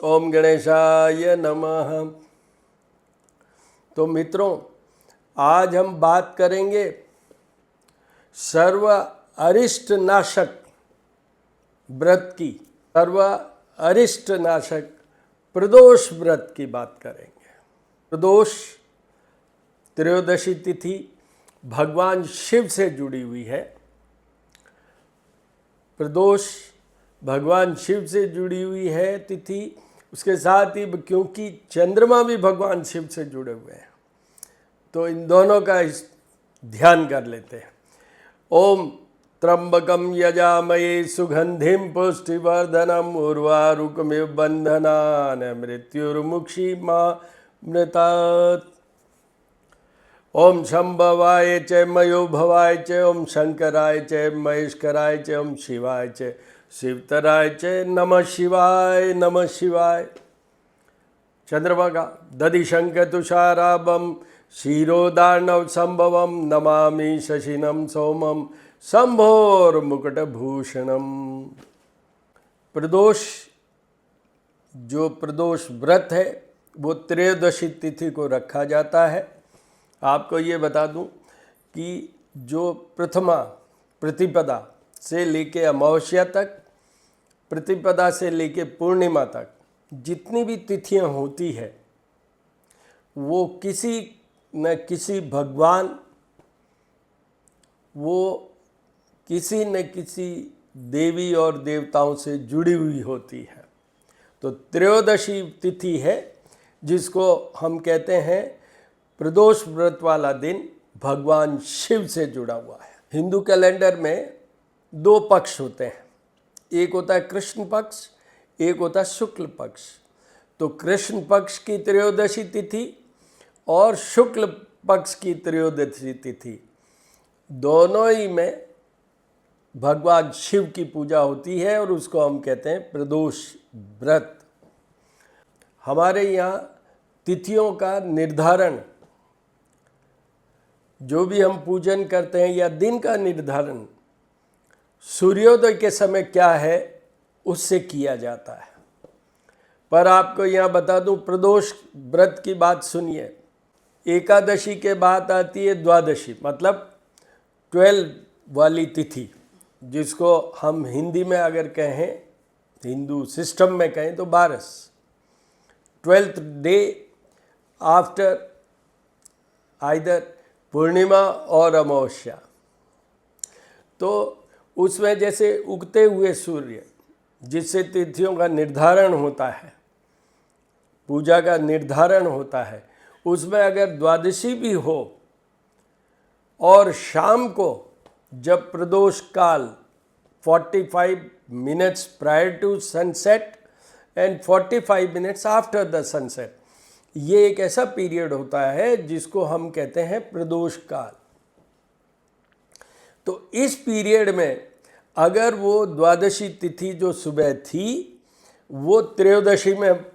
ओम गणेशाय नमः। तो मित्रों, आज हम बात करेंगे सर्व अरिष्ट नाशक व्रत की। सर्व अरिष्ट नाशक प्रदोष व्रत की बात करेंगे। प्रदोष त्रयोदशी तिथि भगवान शिव से जुड़ी हुई है। प्रदोष भगवान शिव से जुड़ी हुई है तिथि। उसके साथ ही क्योंकि चंद्रमा भी भगवान शिव से जुड़े हुए हैं, तो इन दोनों का ध्यान कर लेते हैं। ओम त्र्यंबकम यजामहे सुगंधिम पुष्टिवर्धनम उर्वारुकमिव बंधनान् मृत्युर्मुक्षीमामृतात्। ओम शंभवाय च मयो भवाय च ओम शंकराय च महेश्वराय च ओम शिवाय च शिवतराय च नमः शिवाय नमः शिवाय। चंद्रमा का दधिशंक तुषाराभम क्षीरोदार्णव संभवम नमामि शशिनम सोमम शंभोर मुकुटभूषणम। प्रदोष, जो प्रदोष व्रत है वो त्रयोदशी तिथि को रखा जाता है। आपको ये बता दूं कि जो प्रथमा प्रतिपदा से लेके अमावस्या तक, प्रतिपदा से लेके पूर्णिमा तक जितनी भी तिथियां होती है वो किसी न किसी भगवान, वो किसी न किसी देवी और देवताओं से जुड़ी हुई होती है। तो त्रयोदशी तिथि है जिसको हम कहते हैं प्रदोष व्रत वाला दिन भगवान शिव से जुड़ा हुआ है। हिंदू कैलेंडर में दो पक्ष होते हैं, एक होता है कृष्ण पक्ष, एक होता है शुक्ल पक्ष। तो कृष्ण पक्ष की त्रयोदशी तिथि और शुक्ल पक्ष की त्रयोदशी तिथि दोनों ही में भगवान शिव की पूजा होती है और उसको हम कहते हैं प्रदोष व्रत। हमारे यहाँ तिथियों का निर्धारण, जो भी हम पूजन करते हैं या दिन का निर्धारण सूर्योदय के समय क्या है उससे किया जाता है। पर आपको यहाँ बता दूं, प्रदोष व्रत की बात सुनिए। एकादशी के बाद आती है द्वादशी, मतलब 12 वाली तिथि, जिसको हम हिंदी में अगर कहें, हिंदू सिस्टम में कहें तो 12, 12th डे आफ्टर आइदर पूर्णिमा और अमावस्या। तो उसमें जैसे उगते हुए सूर्य, जिससे तिथियों का निर्धारण होता है, पूजा का निर्धारण होता है, उसमें अगर द्वादशी भी हो और शाम को जब प्रदोष काल 45 minutes prior to sunset and 45 minutes after the sunset, ये एक ऐसा पीरियड होता है जिसको हम कहते हैं प्रदोष काल। तो इस पीरियड में अगर वो द्वादशी तिथि जो सुबह थी वो त्रयोदशी में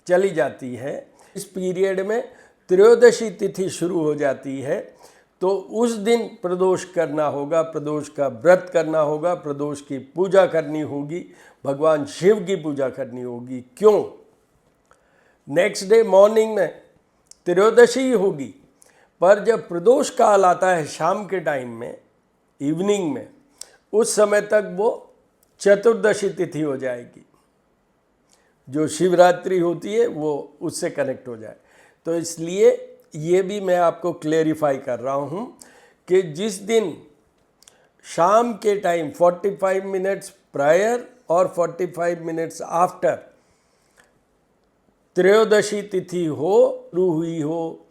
चली जाती है, इस पीरियड में त्रयोदशी तिथि शुरू हो जाती है, तो उस दिन प्रदोष करना होगा, प्रदोष का व्रत करना होगा, प्रदोष की पूजा करनी होगी, भगवान शिव की पूजा करनी होगी। क्यों? नेक्स्ट डे मॉर्निंग में त्रयोदशी होगी, पर जब प्रदोष काल आता है शाम के टाइम में, इवनिंग में, उस समय तक वो चतुर्दशी तिथि हो जाएगी। जो शिवरात्रि होती है वो उससे कनेक्ट हो जाए। तो इसलिए ये भी मैं आपको क्लेरिफाई कर रहा हूँ कि जिस दिन शाम के टाइम 45 मिनट्स प्रायर और 45 मिनट्स आफ्टर त्रयोदशी तिथि हो, शुरू हुई हो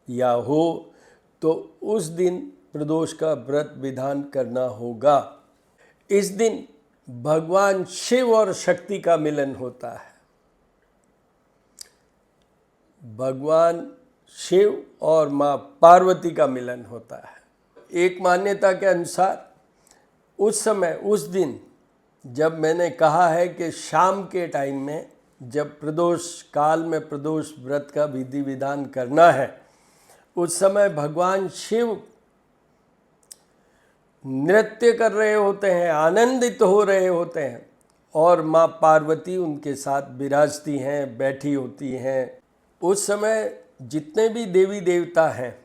या हो, तो उस दिन प्रदोष का व्रत विधान करना होगा। इस दिन भगवान शिव और शक्ति का मिलन होता है। भगवान शिव और माँ पार्वती का मिलन होता है। एक मान्यता के अनुसार उस समय, उस दिन, जब मैंने कहा है कि शाम के टाइम में जब प्रदोष काल में प्रदोष व्रत का विधि विधान करना है, उस समय भगवान शिव नृत्य कर रहे होते हैं, आनंदित हो रहे होते हैं और माँ पार्वती उनके साथ विराजती हैं, बैठी होती हैं। उस समय जितने भी देवी देवता हैं,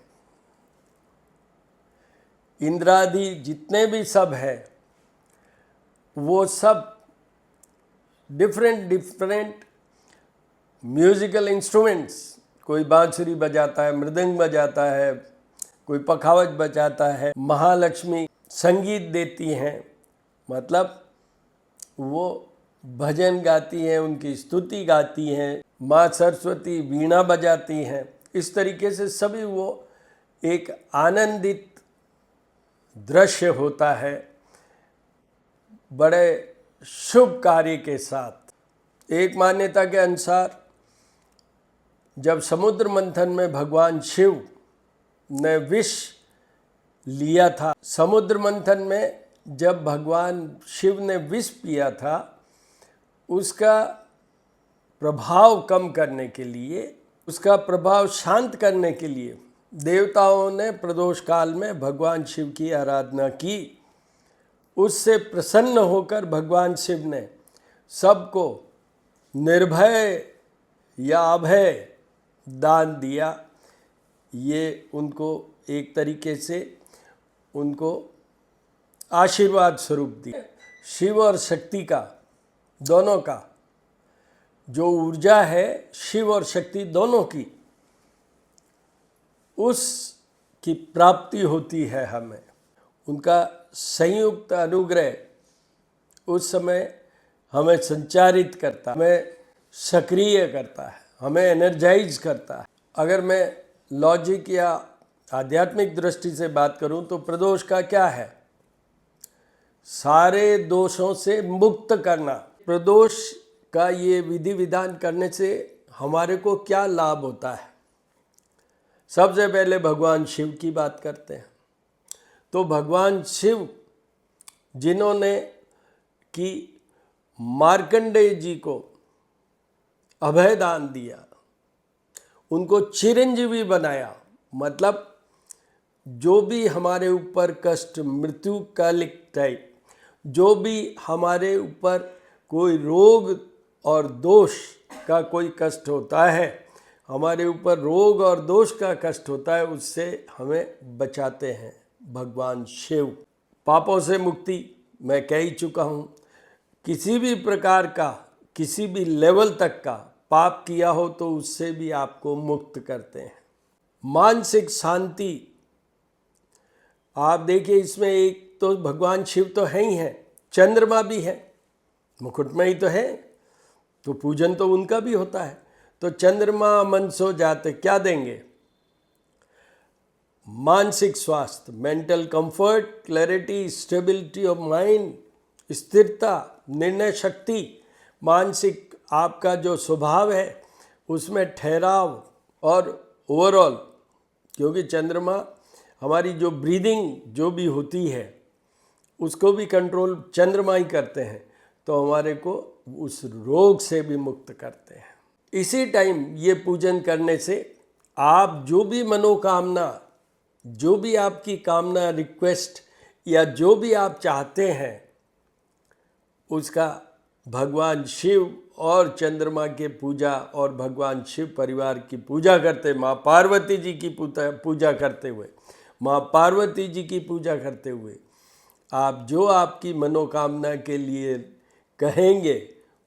इंद्रादि जितने भी सब हैं, वो सब डिफरेंट म्यूजिकल इंस्ट्रूमेंट्स, कोई बांसुरी बजाता है, मृदंग बजाता है, कोई पखावज बजाता है, महालक्ष्मी संगीत देती हैं, मतलब वो भजन गाती हैं, उनकी स्तुति गाती हैं, माँ सरस्वती वीणा बजाती हैं। इस तरीके से सभी वो एक आनंदित दृश्य होता है बड़े शुभ कार्य के साथ। एक मान्यता के अनुसार जब समुद्र मंथन में भगवान शिव ने विष लिया था, समुद्र मंथन में जब भगवान शिव ने विष पिया था, उसका प्रभाव कम करने के लिए, उसका प्रभाव शांत करने के लिए देवताओं ने प्रदोष काल में भगवान शिव की आराधना की। उससे प्रसन्न होकर भगवान शिव ने सबको निर्भय या अभय दान दिया। ये उनको एक तरीके से उनको आशीर्वाद स्वरूप दिया। शिव और शक्ति का, दोनों का जो ऊर्जा है, शिव और शक्ति दोनों की, उसकी प्राप्ति होती है हमें। उनका संयुक्त अनुग्रह उस समय हमें संचारित करता है, हमें सक्रिय करता है, हमें एनर्जाइज करता है। अगर मैं लॉजिक या आध्यात्मिक दृष्टि से बात करूं तो प्रदोष का क्या है? सारे दोषों से मुक्त करना। प्रदोष का ये विधि विधान करने से हमारे को क्या लाभ होता है? सबसे पहले भगवान शिव की बात करते हैं। तो भगवान शिव जिन्होंने कि मार्कंडेय जी को अभय दान दिया, उनको चिरंजीवी बनाया, मतलब जो भी हमारे ऊपर कष्ट, मृत्यु कालिक टाइप, जो भी हमारे ऊपर कोई रोग और दोष का कोई कष्ट होता है, हमारे ऊपर रोग और दोष का कष्ट होता है, उससे हमें बचाते हैं भगवान शिव। पापों से मुक्ति मैं कह ही चुका हूँ। किसी भी प्रकार का, किसी भी लेवल तक का पाप किया हो तो उससे भी आपको मुक्त करते हैं। मानसिक शांति, आप देखिए इसमें एक तो भगवान शिव तो है ही हैं, चंद्रमा भी है, मुकुट में ही तो है, तो पूजन तो उनका भी होता है। तो चंद्रमा मन सो जाते क्या देंगे? मानसिक स्वास्थ्य, mental comfort, clarity, stability of mind, स्थिरता, निर्णय शक्ति, मानसिक आपका जो स्वभाव है उसमें ठहराव, और ओवरऑल, क्योंकि चंद्रमा हमारी जो ब्रीदिंग जो भी होती है उसको भी कंट्रोल चंद्रमा ही करते हैं, तो हमारे को उस रोग से भी मुक्त करते हैं। इसी टाइम ये पूजन करने से आप जो भी मनोकामना, जो भी आपकी कामना, रिक्वेस्ट या जो भी आप चाहते हैं, उसका भगवान शिव और चंद्रमा के पूजा और भगवान शिव परिवार की पूजा करते, माँ पार्वती जी की पूजा करते हुए, माँ पार्वती जी की पूजा करते हुए आप जो आपकी मनोकामना के लिए कहेंगे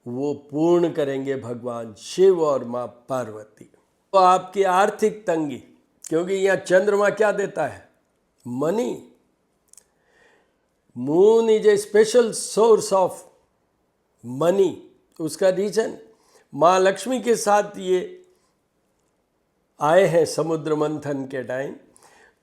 वो पूर्ण करेंगे भगवान शिव और माँ पार्वती। तो आपकी आर्थिक तंगी, क्योंकि यहाँ चंद्रमा क्या देता है? Money. Moon is a special source of money. उसका रीजन माँ लक्ष्मी के साथ ये आए हैं समुद्र मंथन के टाइम,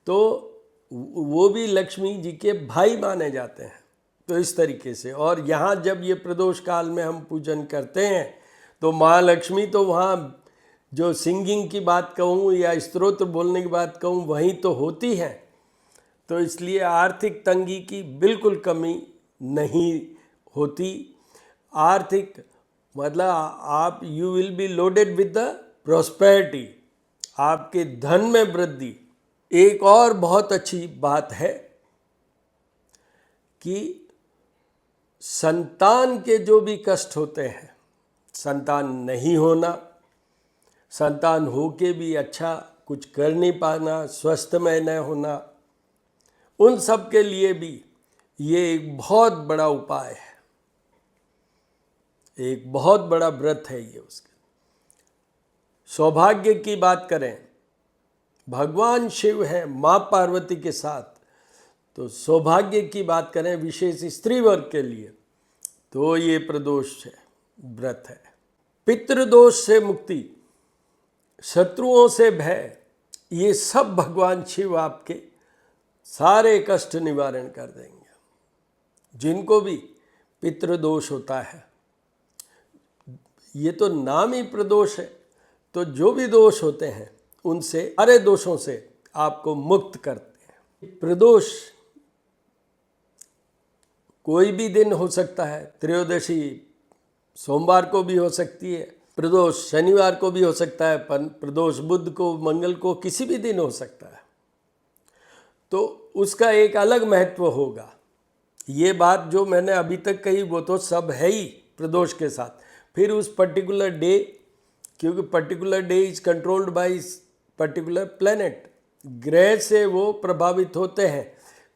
तो वो भी लक्ष्मी जी के भाई माने जाते हैं। तो इस तरीके से, और यहाँ जब ये प्रदोष काल में हम पूजन करते हैं तो माँ लक्ष्मी तो वहाँ जो सिंगिंग की बात कहूँ या स्तोत्र बोलने की बात कहूँ वहीं तो होती है। तो इसलिए आर्थिक तंगी की बिल्कुल कमी नहीं होती। आर्थिक मतलब आप you will be loaded with the prosperity, आपके धन में वृद्धि। एक और बहुत अच्छी बात है कि संतान के जो भी कष्ट होते हैं, संतान नहीं होना, संतान हो के भी अच्छा कुछ कर नहीं पाना, स्वस्थमय न होना, उन सब के लिए भी ये एक बहुत बड़ा उपाय है, एक बहुत बड़ा व्रत है ये उसके। सौभाग्य की बात करें, भगवान शिव है माँ पार्वती के साथ, तो सौभाग्य की बात करें विशेष स्त्री वर्ग के लिए, तो ये प्रदोष है, व्रत है। पितृदोष से मुक्ति, शत्रुओं से भय, ये सब भगवान शिव आपके सारे कष्ट निवारण कर देंगे। जिनको भी पितृदोष होता है, ये तो नाम ही प्रदोष है, तो जो भी दोष होते हैं उनसे, सारे दोषों से आपको मुक्त करते हैं। प्रदोष कोई भी दिन हो सकता है, त्रयोदशी सोमवार को भी हो सकती है, प्रदोष शनिवार को भी हो सकता है, प्रदोष बुध को, मंगल को, किसी भी दिन हो सकता है, तो उसका एक अलग महत्व होगा। ये बात जो मैंने अभी तक कही वो तो सब है ही प्रदोष के साथ। फिर उस पर्टिकुलर डे, क्योंकि particular day is controlled by particular planet, ग्रह से वो प्रभावित होते हैं,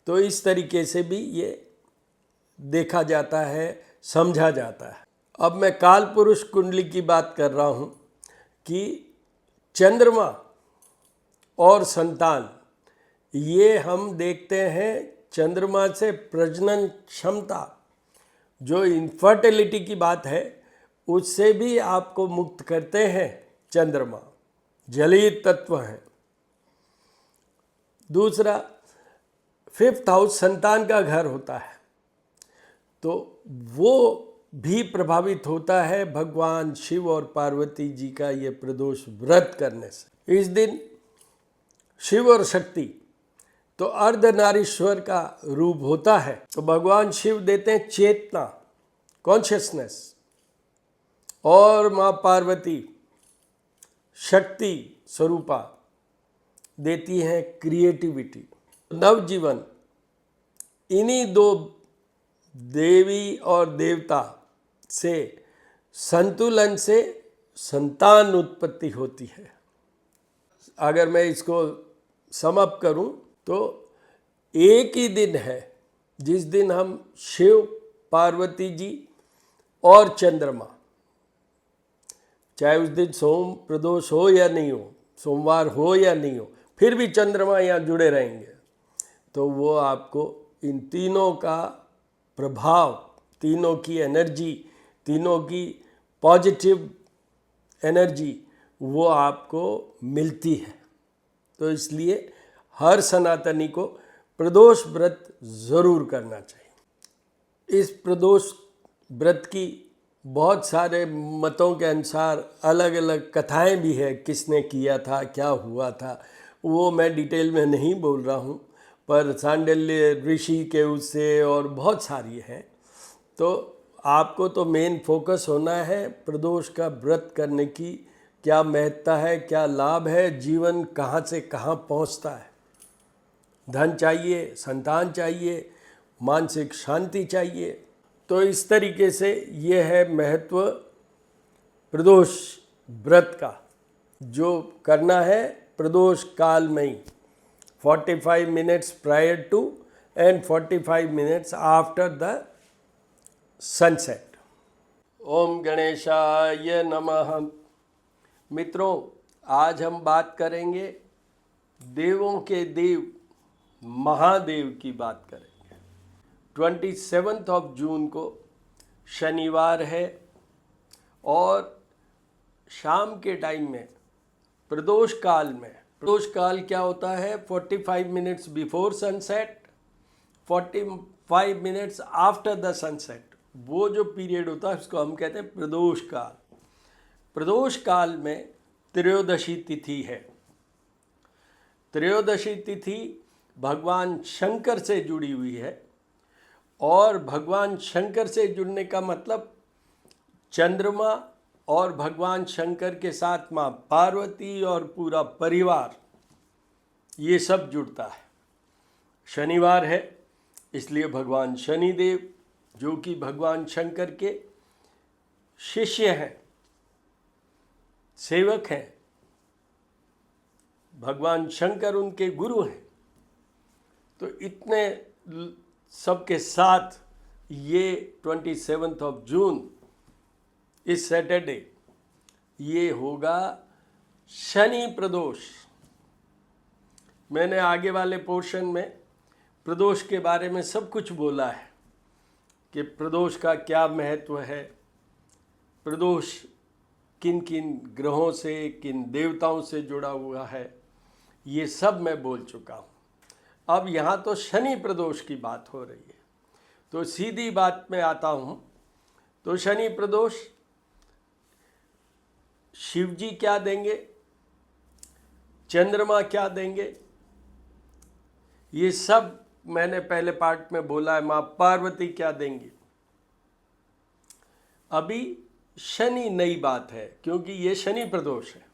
तो इस तरीके से भी ये देखा जाता है, समझा जाता है। अब मैं काल पुरुष कुंडली की बात कर रहा हूँ कि चंद्रमा और संतान, ये हम देखते हैं चंद्रमा से प्रजनन क्षमता, जो इनफर्टिलिटी की बात है, उससे भी आपको मुक्त करते हैं चंद्रमा, जलीय तत्व है। दूसरा, 5th हाउस संतान का घर होता है, तो वो भी प्रभावित होता है भगवान शिव और पार्वती जी का ये प्रदोष व्रत करने से। इस दिन शिव और शक्ति तो अर्धनारीश्वर का रूप होता है, तो भगवान शिव देते हैं चेतना, कॉन्शियसनेस, और माँ पार्वती शक्ति स्वरूपा देती हैं क्रिएटिविटी, नवजीवन। इन्हीं दो देवी और देवता से संतुलन से संतान उत्पत्ति होती है। अगर मैं इसको समाप्त करूं तो एक ही दिन है जिस दिन हम शिव, पार्वती जी और चंद्रमा, चाहे उस दिन सोम प्रदोष हो या नहीं हो, सोमवार हो या नहीं हो, फिर भी चंद्रमा यहाँ जुड़े रहेंगे, तो वो आपको इन तीनों का प्रभाव, तीनों की एनर्जी, तीनों की पॉजिटिव एनर्जी वो आपको मिलती है। तो इसलिए हर सनातनी को प्रदोष व्रत ज़रूर करना चाहिए। इस प्रदोष व्रत की बहुत सारे मतों के अनुसार अलग अलग कथाएं भी है, किसने किया था, क्या हुआ था, वो मैं डिटेल में नहीं बोल रहा हूँ, पर सांडल्य ऋषि के उससे और बहुत सारी हैं। तो आपको तो मेन फोकस होना है प्रदोष का व्रत करने की, क्या महत्ता है, क्या लाभ है, जीवन कहाँ से कहाँ पहुँचता है। धन चाहिए, संतान चाहिए, मानसिक शांति चाहिए, तो इस तरीके से ये है महत्व प्रदोष व्रत का, जो करना है प्रदोष काल में ही, 45 minutes prior to and 45 minutes after the sunset। ओम गणेशाय नमः। मित्रों, आज हम बात करेंगे देवों के देव महादेव की बात करेंगे। 27 जून को शनिवार है और शाम के टाइम में प्रदोष काल में, प्रदोष काल क्या होता है, 45 minutes before sunset, 45 minutes after the sunset, वो जो पीरियड होता है उसको हम कहते हैं प्रदोष काल। प्रदोष काल में त्रयोदशी तिथि है। त्रयोदशी तिथि भगवान शंकर से जुड़ी हुई है, और भगवान शंकर से जुड़ने का मतलब चंद्रमा और भगवान शंकर के साथ माँ पार्वती और पूरा परिवार, ये सब जुड़ता है। शनिवार है इसलिए भगवान शनिदेव, जो कि भगवान शंकर के शिष्य हैं, सेवक हैं। भगवान शंकर उनके गुरु हैं। तो इतने सबके साथ ये 27 जून इस सैटरडे ये होगा शनि प्रदोष। मैंने आगे वाले पोर्शन में प्रदोष के बारे में सब कुछ बोला है कि प्रदोष का क्या महत्व है, प्रदोष किन किन ग्रहों से, किन देवताओं से जुड़ा हुआ है, ये सब मैं बोल चुका हूँ। अब यहाँ तो शनि प्रदोष की बात हो रही है, तो सीधी बात में आता हूँ। तो शनि प्रदोष शिव जी क्या देंगे, चंद्रमा क्या देंगे, ये सब मैंने पहले पार्ट में बोला है। माँ पार्वती क्या देंगी। अभी शनि नई बात है, क्योंकि ये शनि प्रदोष है।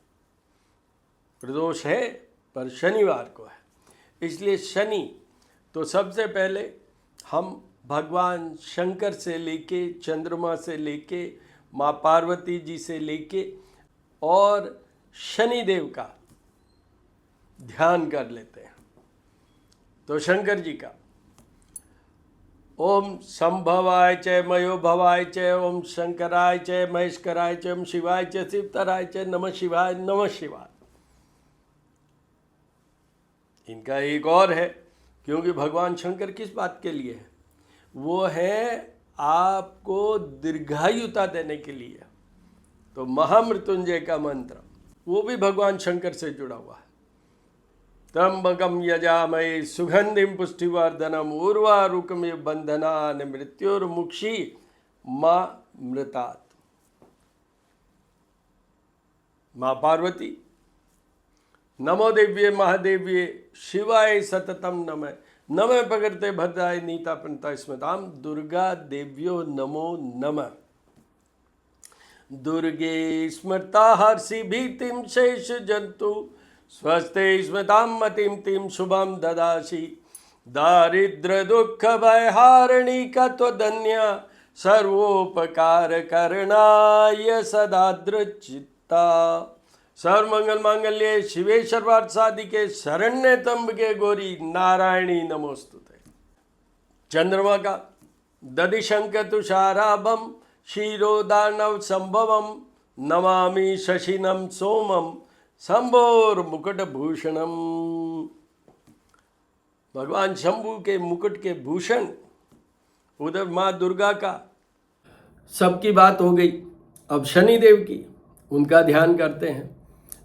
प्रदोष है पर शनिवार को है, इसलिए शनि। तो सबसे पहले हम भगवान शंकर से लेके, चंद्रमा से लेके, माँ पार्वती जी से लेके और शनिदेव का ध्यान कर लेते हैं। तो शंकर जी का ओम संभवाय च मयो भवाय च, ओम शंकराय च महेशकराय च, ओम शिवाय च शिवतराय च, नमः शिवाय नमः शिवाय। इनका एक और है, क्योंकि भगवान शंकर किस बात के लिए है, वो है आपको दीर्घायुता देने के लिए। तो महामृत्युंजय का मंत्र वो भी भगवान शंकर से जुड़ा हुआ है। त्र्यंबकम यजामहे सुगंधिम पुष्टिवर्धनम उर्वारुकमिव बंधनान् मृत्युर्मुक्षी मां मृतात्। माँ पार्वती नमो देव्ये महादेव्ये शिवाय सततम नमः, नमः प्रकृते भद्राय नीता प्रणता स्मृताम दुर्गा देव्यो नमो नमः। दुर्गे स्मृता हर्षि भीतिम शेष जंतु, स्वस्ते स्मृताम मतिम तिम शुभम ददासी। दारिद्र दुख भयहारिणी का त्वदन्या, सर्वोपकार करणाय सदाद्रचित्ता। सर्वमंगल मांगल्ये शिवे सर्वार्थ साधिके, शरण्ये त्र्यंबके गौरी नारायणी नमोस्तुते। चंद्रमा का दधिशंक तुषाराभम क्षीरोदानव संभवम, नमामि शशिनम सोमम शंभोर मुकुट भूषणम। भगवान शंभु के मुकुट के भूषण, उधर माँ दुर्गा का सबकी बात हो गई। अब शनिदेव की, उनका ध्यान करते हैं।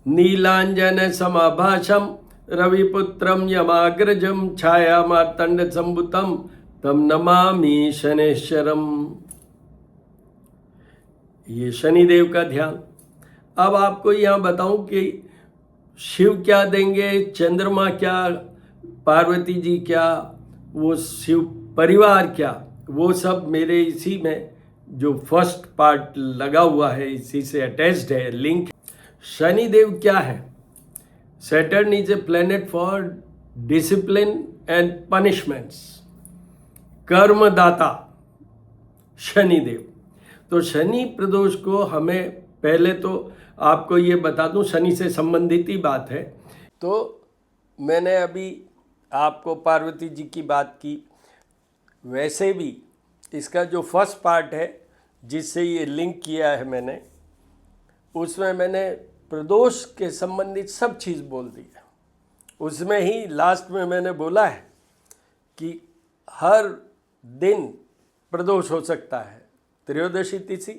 नीलांजन समाभाषम रविपुत्रम यमाग्रजम, छाया मार्तंड संभुतम तम नमामि शनेश्वरम। ये शनिदेव का ध्यान। अब आपको यहाँ बताऊं कि शिव क्या देंगे, चंद्रमा क्या, पार्वती जी क्या, वो शिव परिवार क्या, वो सब मेरे इसी में जो फर्स्ट पार्ट लगा हुआ है, इसी से अटैच्ड है, लिंक। शनिदेव क्या है? Saturn is a planet for discipline and punishments, कर्मदाता शनिदेव। तो शनि प्रदोष को हमें, पहले तो आपको ये बता दूं, शनि से संबंधित ही बात है। तो मैंने अभी आपको पार्वती जी की बात की, वैसे भी इसका जो फर्स्ट पार्ट है जिससे ये लिंक किया है मैंने, उसमें मैंने प्रदोष के संबंधित सब चीज़ बोल दी है। उसमें ही लास्ट में मैंने बोला है कि हर दिन प्रदोष हो सकता है। त्रयोदशी तिथि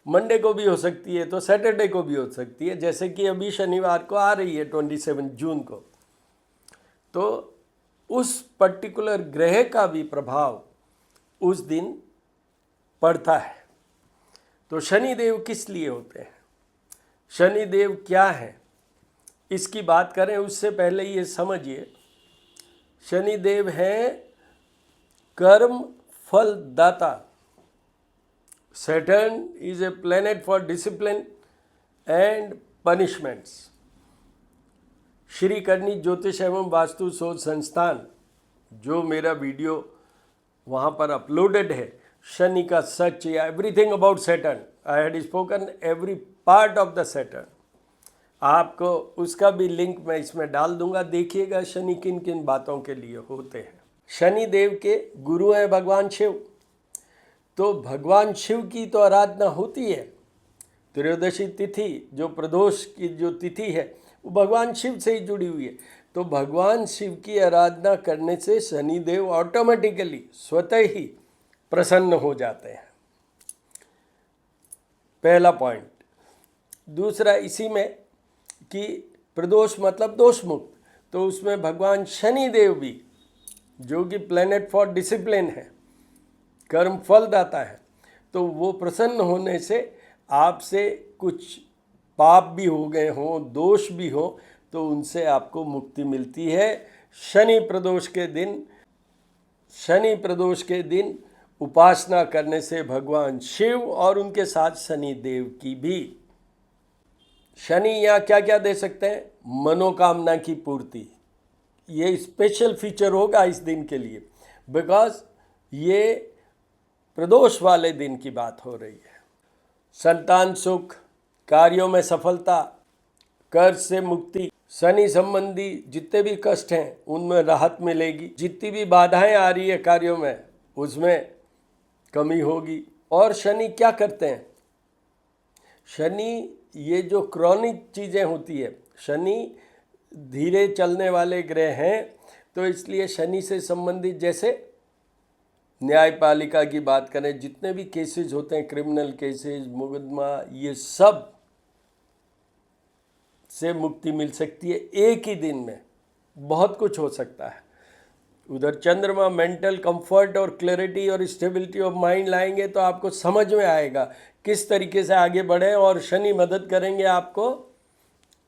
मंडे को भी हो सकती है, तो सैटरडे को भी हो सकती है, जैसे कि अभी शनिवार को आ रही है 27 जून को। तो उस पर्टिकुलर ग्रह का भी प्रभाव उस दिन पड़ता है। तो शनिदेव किस लिए होते हैं, शनिदेव क्या है, इसकी बात करें उससे पहले ये समझिए, शनिदेव हैं कर्म फल दाता। Saturn is a planet for discipline and punishments. Shri करनी ज्योतिष एवं वास्तु शोध संस्थान, जो मेरा वीडियो वहाँ पर अपलोडेड है, शनि का सच या everything about Saturn, I had spoken every part of the Saturn, आपको उसका भी लिंक मैं इसमें डाल दूंगा। देखिएगा शनि किन किन बातों के लिए होते हैं। शनि देव के गुरु हैं भगवान शिव, तो भगवान शिव की तो आराधना होती है। त्रयोदशी तिथि जो प्रदोष की जो तिथि है वो भगवान शिव से ही जुड़ी हुई है। तो भगवान शिव की आराधना करने से शनि देव ऑटोमेटिकली स्वतः ही प्रसन्न हो जाते हैं। पहला पॉइंट। दूसरा इसी में कि प्रदोष मतलब दोष मुक्त, तो उसमें भगवान शनि देव भी, जो कि प्लेनेट फॉर डिसिप्लिन है, कर्म फल दाता है, तो वो प्रसन्न होने से आपसे कुछ पाप भी हो गए हों, दोष भी हो, तो उनसे आपको मुक्ति मिलती है। शनि प्रदोष के दिन उपासना करने से भगवान शिव और उनके साथ शनि देव की भी। शनि यहाँ क्या क्या दे सकते हैं? मनोकामना की पूर्ति। ये स्पेशल फीचर होगा इस दिन के लिए, बिकॉज ये प्रदोष वाले दिन की बात हो रही है। संतान सुख, कार्यों में सफलता, कर्ज से मुक्ति, शनि संबंधी जितने भी कष्ट हैं उनमें राहत मिलेगी, जितनी भी बाधाएं आ रही है कार्यों में उसमें कमी होगी। और शनि क्या करते हैं? शनि ये जो क्रॉनिक चीज़ें होती है, शनि धीरे चलने वाले ग्रह हैं, तो इसलिए शनि से संबंधित जैसे न्यायपालिका की बात करें, जितने भी केसेस होते हैं, क्रिमिनल केसेस, मुकदमा, ये सब से मुक्ति मिल सकती है एक ही दिन में। बहुत कुछ हो सकता है। उधर चंद्रमा मेंटल कंफर्ट और क्लैरिटी और स्टेबिलिटी ऑफ माइंड लाएंगे, तो आपको समझ में आएगा किस तरीके से आगे बढ़ें, और शनि मदद करेंगे आपको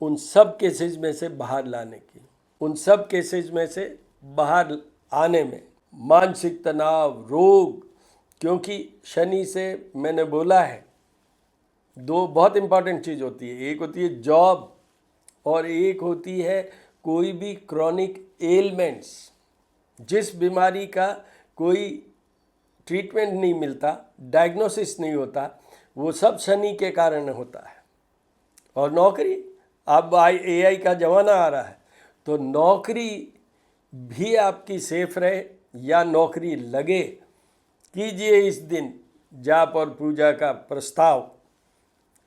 उन सब केसेस में से बाहर लाने की, उन सब केसेस में से बाहर आने में। मानसिक तनाव, रोग, क्योंकि शनि से मैंने बोला है दो बहुत इंपॉर्टेंट चीज़ होती है, एक होती है जॉब और एक होती है कोई भी क्रॉनिक एलिमेंट्स। जिस बीमारी का कोई ट्रीटमेंट नहीं मिलता, डायग्नोसिस नहीं होता, वो सब शनि के कारण होता है। और नौकरी, अब AI का ज़माना आ रहा है, तो नौकरी भी आपकी सेफ रहे या नौकरी लगे, कीजिए इस दिन जाप और पूजा का प्रस्ताव,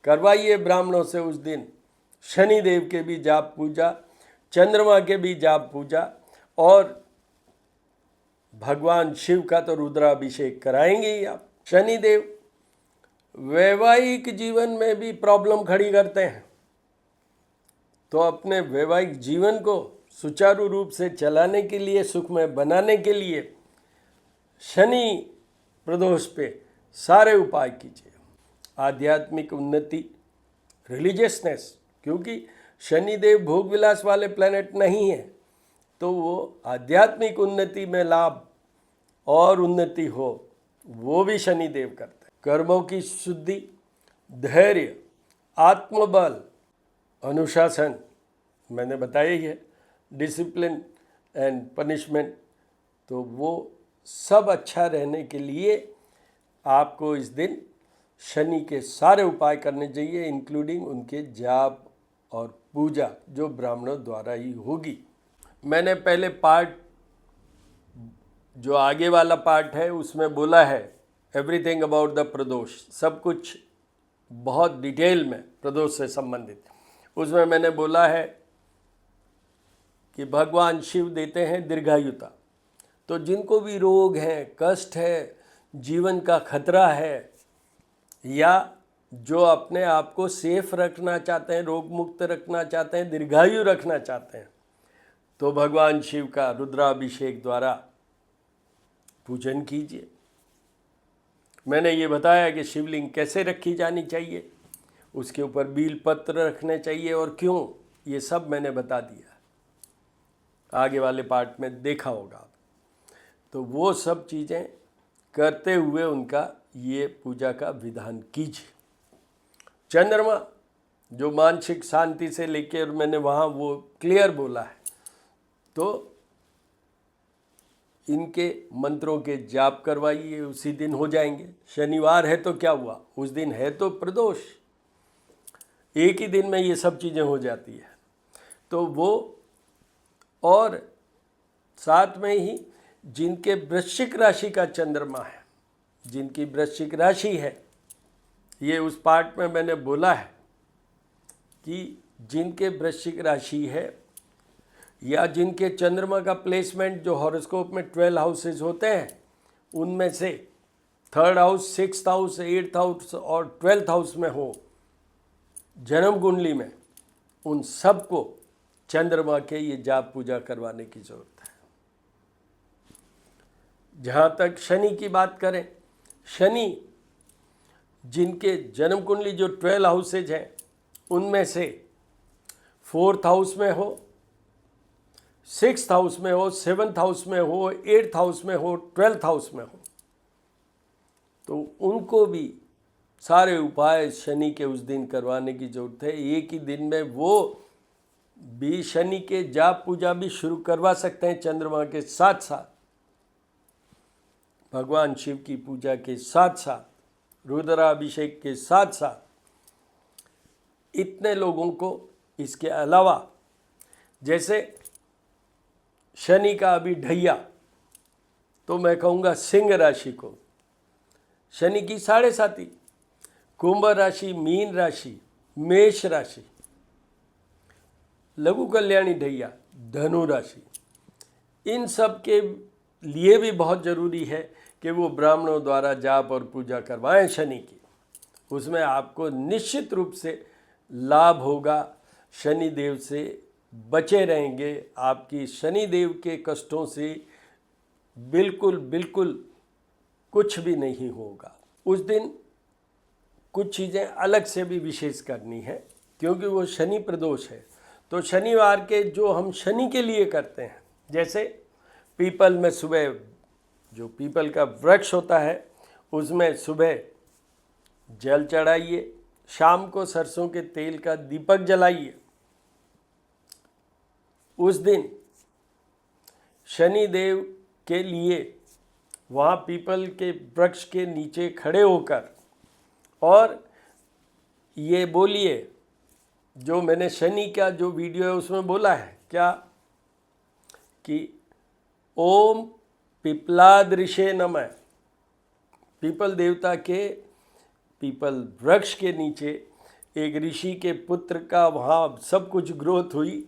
करवाइए ब्राह्मणों से उस दिन शनि देव के भी जाप पूजा, चंद्रमा के भी जाप पूजा, और भगवान शिव का तो रुद्राभिषेक कराएंगे ही आप। शनि देव वैवाहिक जीवन में भी प्रॉब्लम खड़ी करते हैं, तो अपने वैवाहिक जीवन को सुचारू रूप से चलाने के लिए, सुखमय बनाने के लिए शनि प्रदोष पे सारे उपाय कीजिए। आध्यात्मिक उन्नति, रिलीजियसनेस, क्योंकि शनिदेव भोग विलास वाले प्लैनेट नहीं है, तो वो आध्यात्मिक उन्नति में लाभ और उन्नति हो, वो भी शनिदेव करते हैं। कर्मों की शुद्धि, धैर्य, आत्मबल, अनुशासन, मैंने बताया ही है, डिसिप्लिन एंड पनिशमेंट, तो वो सब अच्छा रहने के लिए आपको इस दिन शनि के सारे उपाय करने चाहिए, इंक्लूडिंग उनके जाप और पूजा जो ब्राह्मणों द्वारा ही होगी। मैंने पहले पार्ट, जो आगे वाला पार्ट है, उसमें बोला है एवरीथिंग अबाउट द प्रदोष, सब कुछ बहुत डिटेल में प्रदोष से संबंधित। उसमें मैंने बोला है कि भगवान शिव देते हैं दीर्घायुता, तो जिनको भी रोग हैं, कष्ट है, जीवन का खतरा है, या जो अपने आप को सेफ रखना चाहते हैं, रोग मुक्त रखना चाहते हैं, दीर्घायु रखना चाहते हैं, तो भगवान शिव का रुद्राभिषेक द्वारा पूजन कीजिए। मैंने ये बताया कि शिवलिंग कैसे रखी जानी चाहिए, उसके ऊपर बील पत्र रखने चाहिए और क्यों, ये सब मैंने बता दिया, आगे वाले पार्ट में देखा होगा। तो वो सब चीज़ें करते हुए उनका ये पूजा का विधान कीजिए। चंद्रमा जो मानसिक शांति से लेकर, मैंने वहाँ वो क्लियर बोला है, तो इनके मंत्रों के जाप करवाइए, उसी दिन हो जाएंगे। शनिवार है तो क्या हुआ, उस दिन है तो प्रदोष, एक ही दिन में ये सब चीज़ें हो जाती है। तो वो, और साथ में ही जिनके वृश्चिक राशि का चंद्रमा है, जिनकी वृश्चिक राशि है, ये उस पार्ट में मैंने बोला है कि जिनके वृश्चिक राशि है या जिनके चंद्रमा का प्लेसमेंट जो हॉरोस्कोप में 12 हाउसेज होते हैं, उनमें से 3rd house, 6th house, 8th house और 12th हाउस में हो जन्म कुंडली में, उन सबको चंद्रमा के ये जाप पूजा करवाने की जरूरत है। जहाँ तक शनि की बात करें, शनि जिनके जन्म कुंडली जो 12 हाउसेज हैं, उनमें से 4th हाउस में हो, 6th हाउस में हो, 7th हाउस में हो, 8th हाउस में हो, 12th हाउस में हो, तो उनको भी सारे उपाय शनि के उस दिन करवाने की जरूरत है। एक ही दिन में वो भी शनि के जाप पूजा भी शुरू करवा सकते हैं, चंद्रमा के साथ साथ, भगवान शिव की पूजा के साथ साथ, रुद्राभिषेक के साथ साथ। इतने लोगों को इसके अलावा, जैसे शनि का अभी ढैया, तो मैं कहूँगा सिंह राशि को, शनि की 7.5, कुंभ राशि, मीन राशि, मेष राशि, लघु कल्याणी ढैया, धनु राशि, इन सब के लिए भी बहुत ज़रूरी है कि वो ब्राह्मणों द्वारा जाप और पूजा करवाएं शनि की। उसमें आपको निश्चित रूप से लाभ होगा, शनि देव से बचे रहेंगे, आपकी शनि देव के कष्टों से बिल्कुल बिल्कुल कुछ भी नहीं होगा। उस दिन कुछ चीज़ें अलग से भी विशेष करनी है, क्योंकि वो शनि प्रदोष है। तो शनिवार के जो हम शनि के लिए करते हैं, जैसे पीपल में सुबह, जो पीपल का वृक्ष होता है उसमें सुबह जल चढ़ाइए, शाम को सरसों के तेल का दीपक जलाइए। उस दिन शनि देव के लिए वहाँ पीपल के वृक्ष के नीचे खड़े होकर और ये बोलिए, जो मैंने शनि का जो वीडियो है उसमें बोला है क्या, कि ओम पिपलादृशे नमः। पीपल देवता के पीपल वृक्ष के नीचे एक ऋषि के पुत्र का वहाँ सब कुछ ग्रोथ हुई,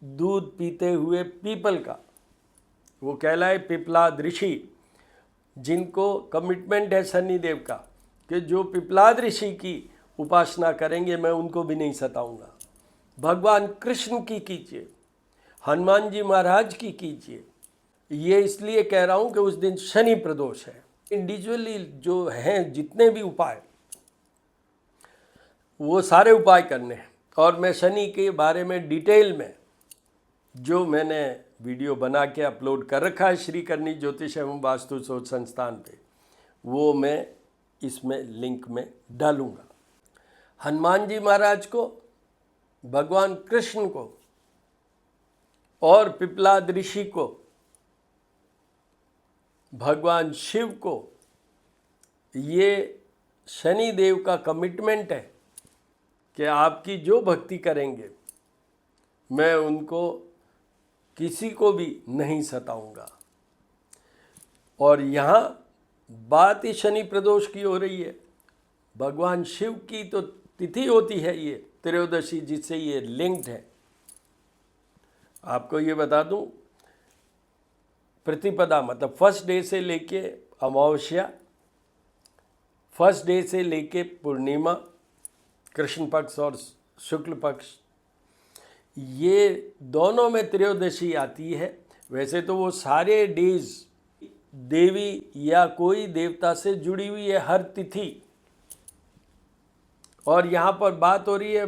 दूध पीते हुए पीपल का, वो कहलाए पिपलाद ऋषि, जिनको कमिटमेंट है शनि देव का कि जो पिपलाद ऋषि की उपासना करेंगे मैं उनको भी नहीं सताऊंगा। भगवान कृष्ण की कीजिए, हनुमान जी महाराज की कीजिए। ये इसलिए कह रहा हूँ कि उस दिन शनि प्रदोष है। इंडिविजुअली जो हैं जितने भी उपाय, वो सारे उपाय करने हैं। और मैं शनि के बारे में डिटेल में जो मैंने वीडियो बना के अपलोड कर रखा है श्री करनी ज्योतिष एवं वास्तु शोध संस्थान पे, वो मैं इसमें लिंक में डालूंगा। हनुमान जी महाराज को, भगवान कृष्ण को और पिपलाद ऋषि को, भगवान शिव को, ये शनि देव का कमिटमेंट है कि आपकी जो भक्ति करेंगे मैं उनको किसी को भी नहीं सताऊंगा। और यहाँ बात ही शनि प्रदोष की हो रही है। भगवान शिव की तो तिथि होती है ये त्रयोदशी, जिससे ये लिंक्ड है। आपको ये बता दूं, प्रतिपदा मतलब फर्स्ट डे से लेके अमावस्या, फर्स्ट डे से लेके पूर्णिमा, कृष्ण पक्ष और शुक्ल पक्ष, ये दोनों में त्रयोदशी आती है। वैसे तो वो सारे डेज देवी या कोई देवता से जुड़ी हुई है हर तिथि, और यहाँ पर बात हो रही है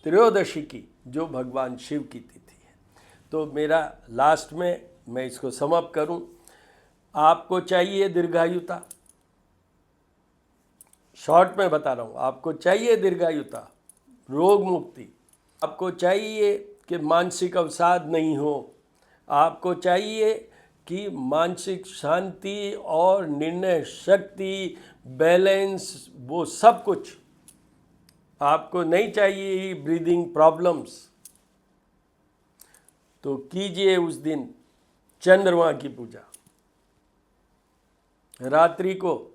त्रयोदशी की, जो भगवान शिव की तिथि है। तो मेरा लास्ट में मैं इसको समाप्त करूं, आपको चाहिए दीर्घायुता, शॉर्ट में बता रहा हूँ, आपको चाहिए दीर्घायुता, रोग मुक्ति, आपको चाहिए कि मानसिक अवसाद नहीं हो, आपको चाहिए आपकी मानसिक शांति और निर्णय शक्ति, बैलेंस, वो सब कुछ आपको नहीं चाहिए ब्रीदिंग प्रॉब्लम्स, तो कीजिए उस दिन चंद्रमा की पूजा। रात्रि को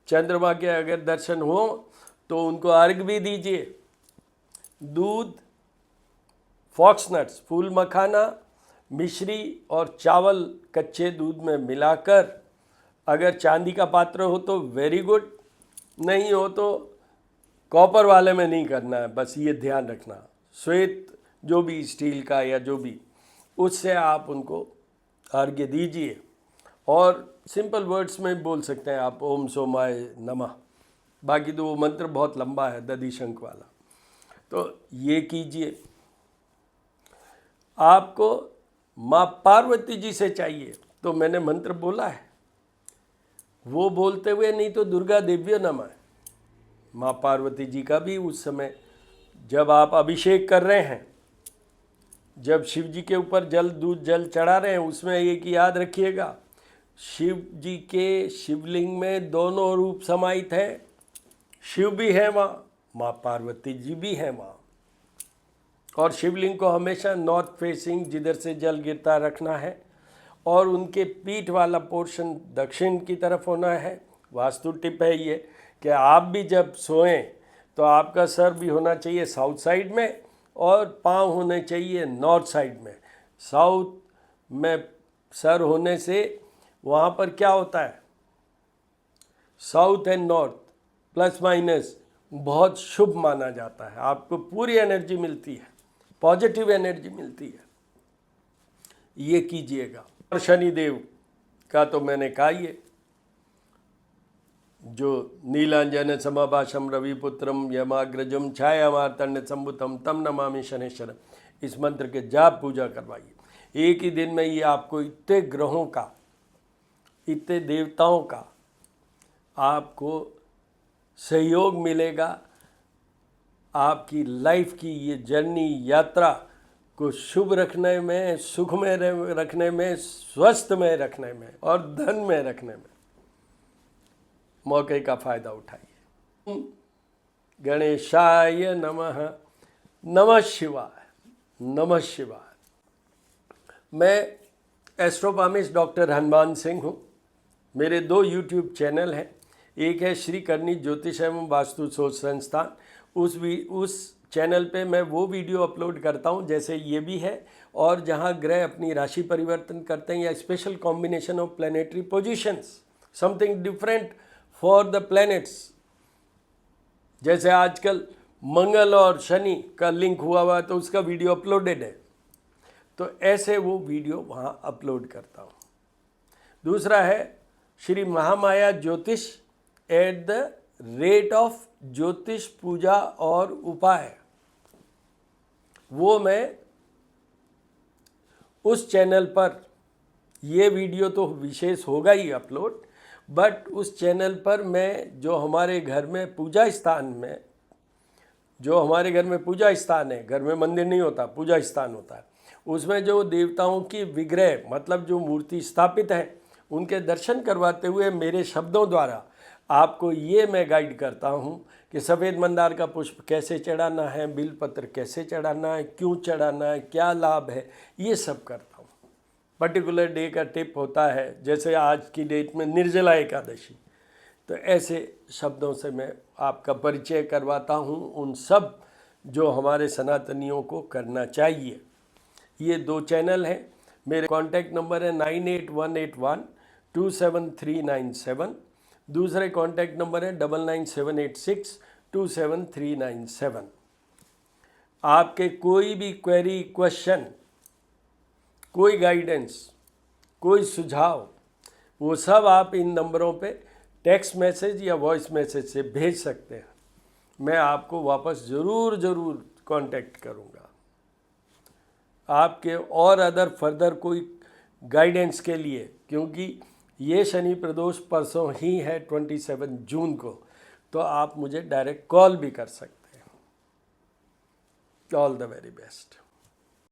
चंद्रमा के अगर दर्शन हो तो उनको अर्घ भी दीजिए। दूध, फॉक्सनट्स, फूल मखाना, मिश्री और चावल कच्चे दूध में मिलाकर, अगर चांदी का पात्र हो तो वेरी गुड, नहीं हो तो कॉपर वाले में नहीं करना है, बस ये ध्यान रखना। श्वेत जो भी स्टील का या जो भी, उससे आप उनको अर्घ्य दीजिए। और सिंपल वर्ड्स में बोल सकते हैं आप ओम सोमाय नमः, बाकी तो वो मंत्र बहुत लंबा है दधिशंख वाला, तो ये कीजिए। आपको माँ पार्वती जी से चाहिए तो मैंने मंत्र बोला है, वो बोलते हुए, नहीं तो दुर्गा देव्यो नमः। माँ पार्वती जी का भी उस समय जब आप अभिषेक कर रहे हैं, जब शिव जी के ऊपर जल, दूध, जल चढ़ा रहे हैं, उसमें एक याद रखिएगा, शिव जी के शिवलिंग में दोनों रूप समाहित हैं। शिव भी है वहाँ, माँ पार्वती जी भी है वहाँ। और शिवलिंग को हमेशा नॉर्थ फेसिंग, जिधर से जल गिरता, रखना है और उनके पीठ वाला पोर्शन दक्षिण की तरफ होना है। वास्तु टिप है ये कि आप भी जब सोएं तो आपका सर भी होना चाहिए साउथ साइड में और पाँव होने चाहिए नॉर्थ साइड में। साउथ में सर होने से वहाँ पर क्या होता है, south and north plus minus बहुत शुभ माना जाता है। आपको पूरी एनर्जी मिलती है, पॉजिटिव एनर्जी मिलती है, ये कीजिएगा। और शनिदेव का तो मैंने कहा, ये जो नीलांजन समाभाषम रविपुत्रम यमाग्रजम छायामार्तंड संभुतम तम नमामि शनेश्वरम, इस मंत्र के जाप पूजा करवाइए। एक ही दिन में ये आपको इतने ग्रहों का, इतने देवताओं का आपको सहयोग मिलेगा। आपकी लाइफ की ये जर्नी, यात्रा को शुभ रखने में, सुख में रखने में, स्वस्थ में रखने में और धन में रखने में मौके का फायदा उठाइए। गणेशाय नमः। नमः शिवाय, नमः शिवाय। मैं एस्ट्रोपामिस्ट डॉक्टर हनुमान सिंह हूँ। मेरे 2 यूट्यूब चैनल हैं, एक है श्री करनी ज्योतिष एवं वास्तु शोध संस्थान। उस चैनल पे मैं वो वीडियो अपलोड करता हूँ जैसे ये भी है, और जहाँ ग्रह अपनी राशि परिवर्तन करते हैं या special combination of planetary positions, something different for the planets. जैसे आजकल मंगल और शनि का लिंक हुआ है तो उसका वीडियो अपलोडेड है, तो ऐसे वो वीडियो वहाँ अपलोड करता हूँ। दूसरा है श्री महामाया ज्योतिष एट द रेट ऑफ ज्योतिष पूजा और उपाय। वो मैं उस चैनल पर, ये वीडियो तो विशेष होगा ही अपलोड, बट उस चैनल पर मैं जो हमारे घर में पूजा स्थान में, जो हमारे घर में पूजा स्थान है, घर में मंदिर नहीं होता, पूजा स्थान होता है, उसमें जो देवताओं की विग्रह, मतलब जो मूर्ति स्थापित है, उनके दर्शन करवाते हुए मेरे शब्दों द्वारा आपको ये मैं गाइड करता हूँ कि सफ़ेद मंदार का पुष्प कैसे चढ़ाना है, बिलपत्र कैसे चढ़ाना है, क्यों चढ़ाना है, क्या लाभ है, ये सब करता हूँ। पर्टिकुलर डे का टिप होता है, जैसे आज की डेट में निर्जला एकादशी, तो ऐसे शब्दों से मैं आपका परिचय करवाता हूँ उन सब जो हमारे सनातनियों को करना चाहिए। ये 2 चैनल हैं। मेरे कॉन्टैक्ट नंबर है 9818127397। दूसरे कॉन्टैक्ट नंबर है 9978627397। आपके कोई भी क्वेरी, क्वेश्चन, कोई गाइडेंस, कोई सुझाव, वो सब आप इन नंबरों पे टेक्स्ट मैसेज या वॉइस मैसेज से भेज सकते हैं। मैं आपको वापस ज़रूर कांटेक्ट करूँगा। आपके और अदर फर्दर कोई गाइडेंस के लिए, क्योंकि ये शनि प्रदोष परसों ही है 27 जून को, तो आप मुझे डायरेक्ट कॉल भी कर सकते हैं। All the very best.